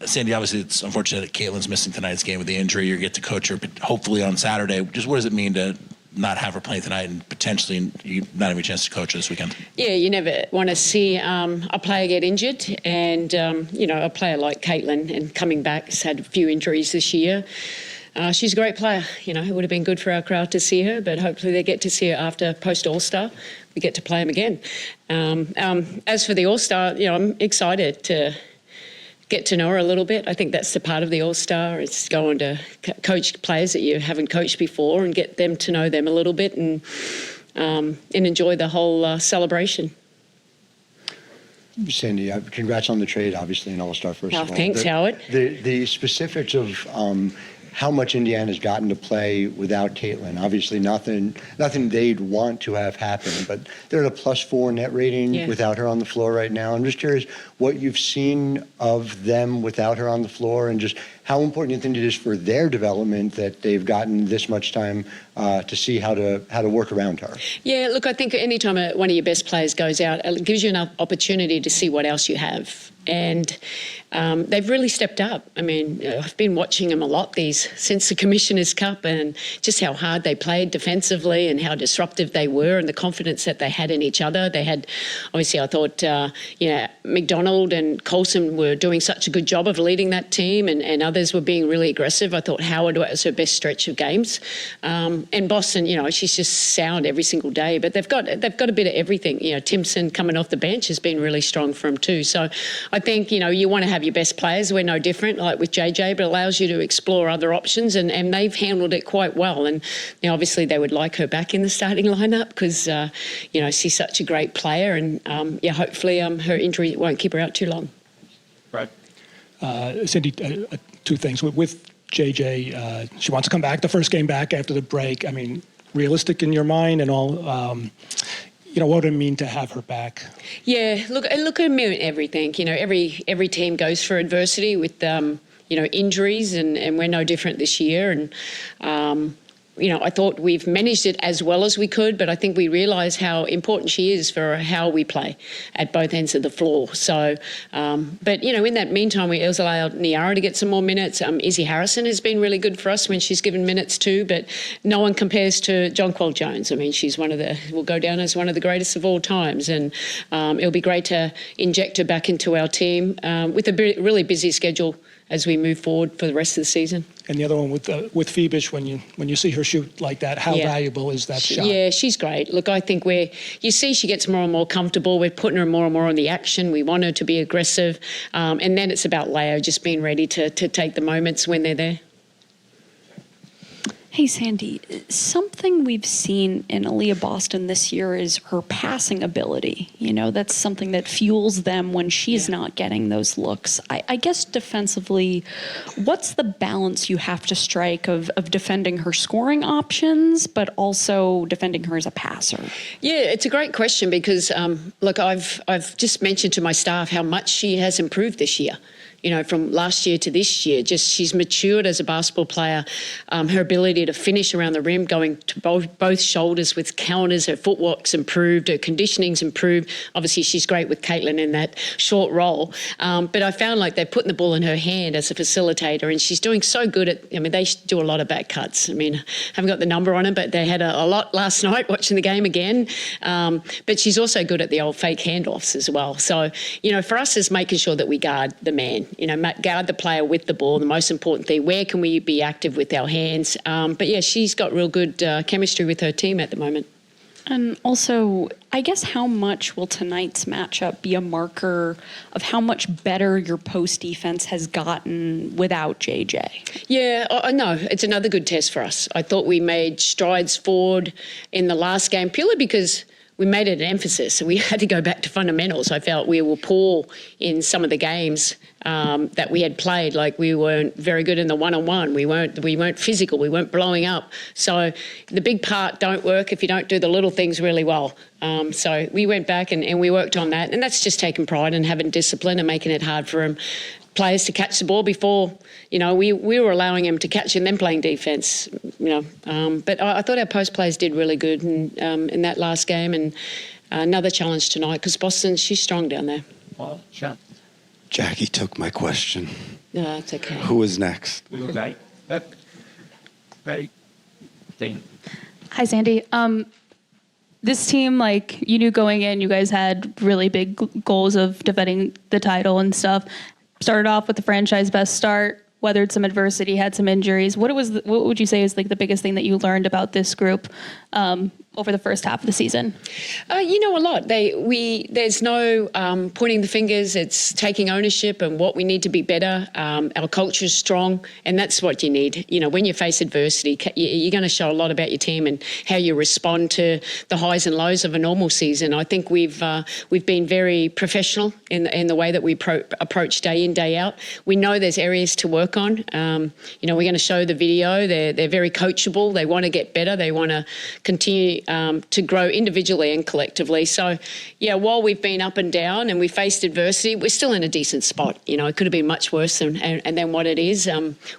Sandy, obviously it's unfortunate that Caitlin's missing tonight's game with the injury. You get to coach her hopefully on Saturday. Just what does it mean to not have her playing tonight and potentially you not having a chance to coach her this weekend? Yeah, you never want to see a player get injured, and a player like Caitlin and coming back has had a few injuries this year. She's a great player. It would have been good for our crowd to see her, but hopefully they get to see her after post All-Star. We get to play them again. As for the All-Star, I'm excited to get to know her a little bit. I think that's the part of the All-Star, is going to coach players that you haven't coached before and get them to know them a little bit and enjoy the whole celebration. Sandy, congrats on the trade, obviously, an All-Star first of all. Thanks, Howard. The specifics of how much Indiana's gotten to play without Caitlin. Obviously, nothing they'd want to have happen, but they're at a +4 net rating without her on the floor right now. I'm just curious what you've seen of them without her on the floor, and just how important you think it is for their development that they've gotten this much time to see how to work around her. Yeah, look, I think anytime one of your best players goes out, it gives you enough opportunity to see what else you have. And they've really stepped up. I mean, I've been watching them a lot since the Commissioner's Cup, and just how hard they played defensively and how disruptive they were, and the confidence that they had in each other. They had, obviously, I thought, McDonald and Coulson were doing such a good job of leading that team, and others were being really aggressive. I thought Howard was her best stretch of games. And Boston, she's just sound every single day. But they've got a bit of everything. Timpson coming off the bench has been really strong for them too. So I think, you want to have your best players. We're no different, like with JJ, but it allows you to explore other options, and they've handled it quite well. And obviously they would like her back in the starting lineup because, she's such a great player, and hopefully her injury won't keep her out too long. Right. Cindy, two things. With JJ, she wants to come back, the first game back after the break. I mean, realistic in your mind and all, what would it mean to have her back? Yeah, look at everything. Every team goes through adversity with, injuries, and we're no different this year. And, I thought we've managed it as well as we could, but I think we realise how important she is for how we play at both ends of the floor. So, but, in that meantime, we also allowed Niara to get some more minutes. Izzy Harrison has been really good for us when she's given minutes too, but no one compares to Jonquel Jones. I mean, she's will go down as one of the greatest of all times, and it'll be great to inject her back into our team with a really busy schedule as we move forward for the rest of the season. And the other one with Phoebus, when you see her shoot like that, how valuable is that shot? Yeah, she's great. Look, I think you see she gets more and more comfortable. We're putting her more and more on the action. We want her to be aggressive. And then it's about Leo just being ready to take the moments when they're there. Hey, Sandy, something we've seen in Aaliyah Boston this year is her passing ability. That's something that fuels them when she's not getting those looks. I guess defensively, what's the balance you have to strike of defending her scoring options, but also defending her as a passer? Yeah, it's a great question because, look, I've just mentioned to my staff how much she has improved this year. From last year to this year, she's matured as a basketball player. Her ability to finish around the rim, going to both shoulders with counters, her footwork's improved, her conditioning's improved. Obviously, she's great with Caitlin in that short roll. But I found like they're putting the ball in her hand as a facilitator, and she's doing so good they do a lot of back cuts. I mean, I haven't got the number on it, but they had a lot last night watching the game again. But she's also good at the old fake handoffs as well. So, for us, is making sure that we guard the man. Guard the player with the ball, the most important thing. Where can we be active with our hands? But she's got real good chemistry with her team at the moment. And also, I guess how much will tonight's matchup be a marker of how much better your post defense has gotten without JJ? Yeah, I know. It's another good test for us. I thought we made strides forward in the last game purely because we made it an emphasis. We had to go back to fundamentals. I felt we were poor in some of the games that we had played. Like we weren't very good in the one-on-one. We weren't physical. We weren't blowing up. So the big part don't work if you don't do the little things really well. So we went back and we worked on that. And that's just taking pride and having discipline and making it hard for players to catch the ball before, we were allowing them to catch and then playing defence, But I thought our post players did really good in that last game, and another challenge tonight because Boston, she's strong down there. Well, sure. Jackie took my question. No, it's okay. Who is next? Right. Right. Hi, Sandy. This team, like, you knew going in, you guys had really big goals of defending the title and stuff. Started off with the franchise best start, weathered some adversity, had some injuries. What would you say is like the biggest thing that you learned about this group over the first half of the season? A lot. There's no pointing the fingers. It's taking ownership and what we need to be better. Our culture is strong, and that's what you need. When you face adversity, you're going to show a lot about your team and how you respond to the highs and lows of a normal season. I think we've been very professional in the way that we approach day in, day out. We know there's areas to work on. We're going to show the video. They're very coachable. They want to get better. They want to continue to grow individually and collectively. So, while we've been up and down and we faced adversity, we're still in a decent spot. It could have been much worse than what it is.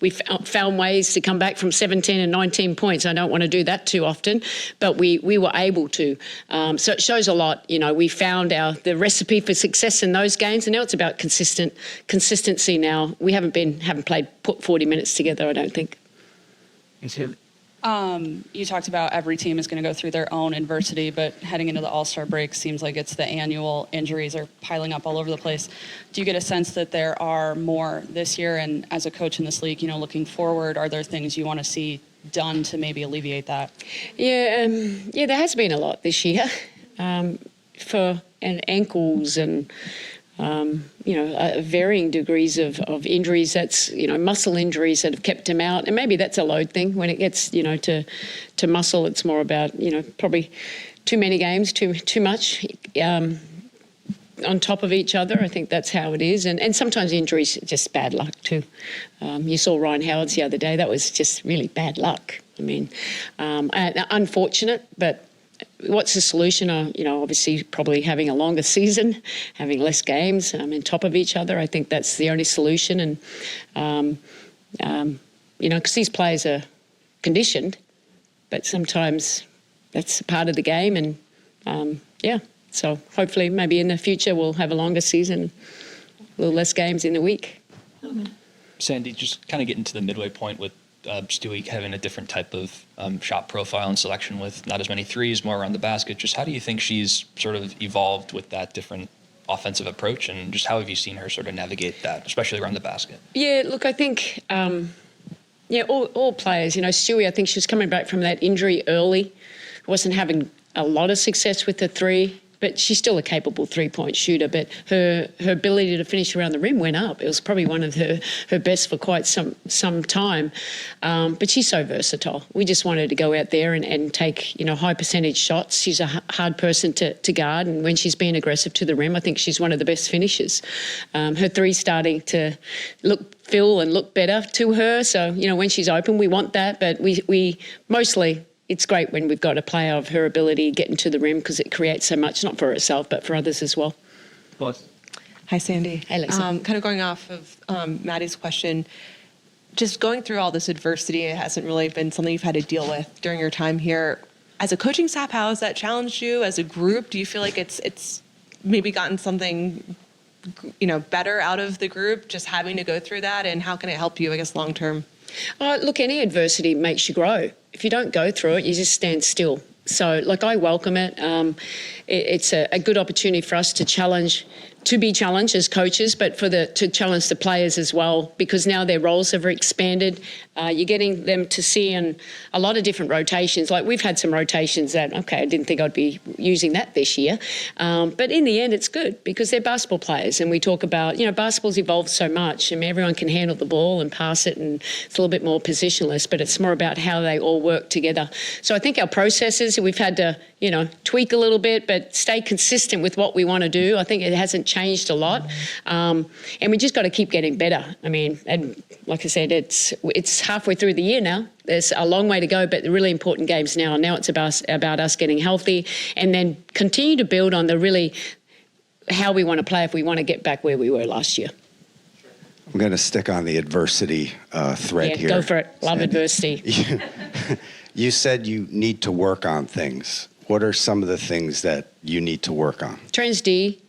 We've found ways to come back from 17 and 19 points. I don't want to do that too often, but we were able to. So it shows a lot. We found the recipe for success in those games, and now it's about consistency. Now we haven't played 40 minutes together, I don't think. You talked about every team is going to go through their own adversity, but heading into the All-Star break seems like it's the annual injuries are piling up all over the place. Do you get a sense that there are more this year? And as a coach in this league, looking forward, are there things you want to see done to maybe alleviate that? Yeah, there has been a lot this year for ankles and varying degrees of injuries. That's, muscle injuries that have kept him out. And maybe that's a load thing. When it gets, to muscle, it's more about, probably too many games, too much on top of each other. I think that's how it is. And sometimes injuries are just bad luck too. You saw Ryan Howard's the other day. That was just really bad luck. I mean, unfortunate, but what's the solution? Obviously probably having a longer season, having less games on top of each other. I think that's the only solution. And, because these players are conditioned, but sometimes that's part of the game. And, so hopefully maybe in the future we'll have a longer season, a little less games in the week. Sandy, just kind of getting to the midway point with Stewie having a different type of shot profile and selection with not as many threes, more around the basket. Just how do you think she's sort of evolved with that different offensive approach, and just how have you seen her sort of navigate that, especially around the basket? Yeah, look, I think, all players, Stewie, I think she was coming back from that injury early, wasn't having a lot of success with the three, but she's still a capable three-point shooter. But her ability to finish around the rim went up. It was probably one of her best for quite some time. But she's so versatile. We just wanted to go out there and take, high percentage shots. She's a hard person to guard. And when she's being aggressive to the rim, I think she's one of the best finishers. Her three's starting to feel and look better to her. So, when she's open, we want that. But we mostly... It's great when we've got a player of her ability getting to the rim because it creates so much, not for herself, but for others as well. Hi, Sandy. Hey, Lisa. Kind of going off of Maddie's question, just going through all this adversity, it hasn't really been something you've had to deal with during your time here. As a coaching staff, how has that challenged you? As a group, do you feel like it's maybe gotten something, better out of the group, just having to go through that? And how can it help you, I guess, long term? Look, any adversity makes you grow. If you don't go through it, you just stand still. So, I welcome it. It's a good opportunity for us to be challenged as coaches, but to challenge the players as well, because now their roles have expanded. You're getting them to see in a lot of different rotations. Like we've had some rotations that, I didn't think I'd be using that this year. But in the end, it's good because they're basketball players. And we talk about, basketball's evolved so much. I mean, everyone can handle the ball and pass it, and it's a little bit more positionless, but it's more about how they all work together. So I think our processes, we've had to, tweak a little bit, but stay consistent with what we want to do. I think it hasn't changed a lot. And we just got to keep getting better. I mean, and like I said, it's halfway through the year now. There's a long way to go, but the really important games now. Now it's about us getting healthy and then continue to build on how we want to play if we want to get back where we were last year. I'm going to stick on the adversity thread here. Go for it. Love adversity. You said you need to work on things. What are some of the things that you need to work on? Trans D.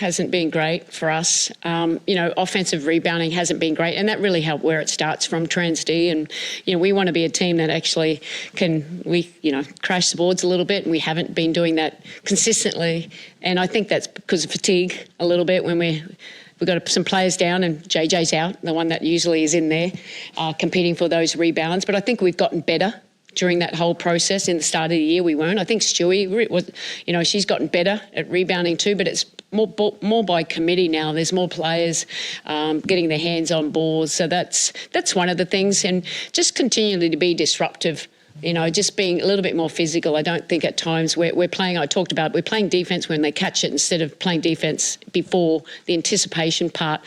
hasn't been great for us. Offensive rebounding hasn't been great, and that really helped where it starts from, Trans D. And, we want to be a team that actually crash the boards a little bit, and we haven't been doing that consistently. And I think that's because of fatigue a little bit when we've got some players down and JJ's out, the one that usually is in there competing for those rebounds. But I think we've gotten better during that whole process. In the start of the year, we weren't. I think Stewie was, she's gotten better at rebounding too, but it's more by committee now. There's more players getting their hands on balls. So that's one of the things. And just continually to be disruptive, just being a little bit more physical. I don't think at times we're playing, I talked about, we're playing defence when they catch it instead of playing defence before the anticipation part.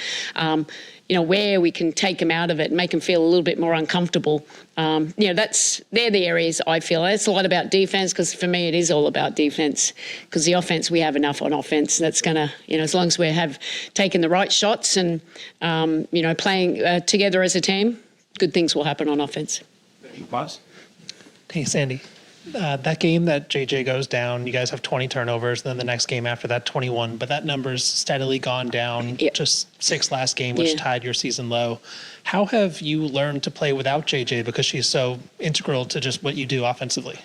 Where we can take them out of it and make them feel a little bit more uncomfortable. They're the areas I feel. It's a lot about defence, because for me it is all about defence, because the offence, we have enough on offence. That's going to, as long as we have taken the right shots and, playing together as a team, good things will happen on offence. Boss? Hey, Sandy. That game that JJ goes down, you guys have 20 turnovers, then the next game after that 21, but that number's steadily gone down. Yep. Just 6 last game, which tied your season low. How have you learned to play without JJ, because she's so integral to just what you do offensively?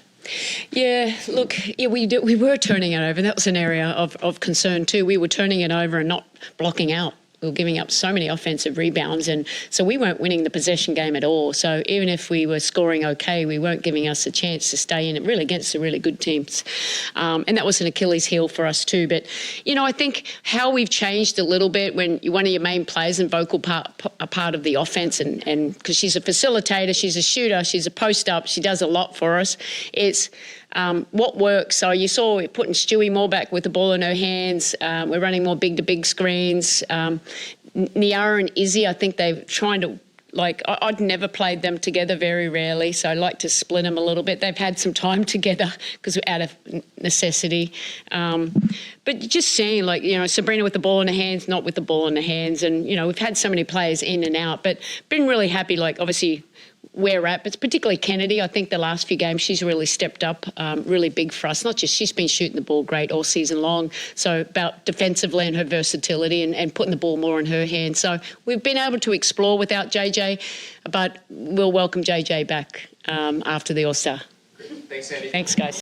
Yeah, look, we were turning it over. That was an area of concern too. We were turning it over and not blocking out. We were giving up so many offensive rebounds, and so we weren't winning the possession game at all. So even if we were scoring okay, we weren't giving us a chance to stay in it, really against the really good teams. And that was an Achilles heel for us too. But, I think how we've changed a little bit when one of your main players and vocal part of the offense, and because she's a facilitator, she's a shooter, she's a post-up, she does a lot for us, it's what works. So you saw we're putting Stewie more back with the ball in her hands. We're running more big-to-big screens. Niara and Izzy, I think they're trying to, I'd never played them together, very rarely, so I like to split them a little bit. They've had some time together because out of necessity. But just seeing, Sabrina with the ball in her hands, not with the ball in her hands. And, we've had so many players in and out, but been really happy, obviously, where we're at, but particularly Kennedy. I think the last few games she's really stepped up, really big for us. Not just she's been shooting the ball great all season long, so about defensively and her versatility and putting the ball more in her hands. So we've been able to explore without JJ, but we'll welcome JJ back after the All-Star. Thanks, Sandy. Thanks, guys.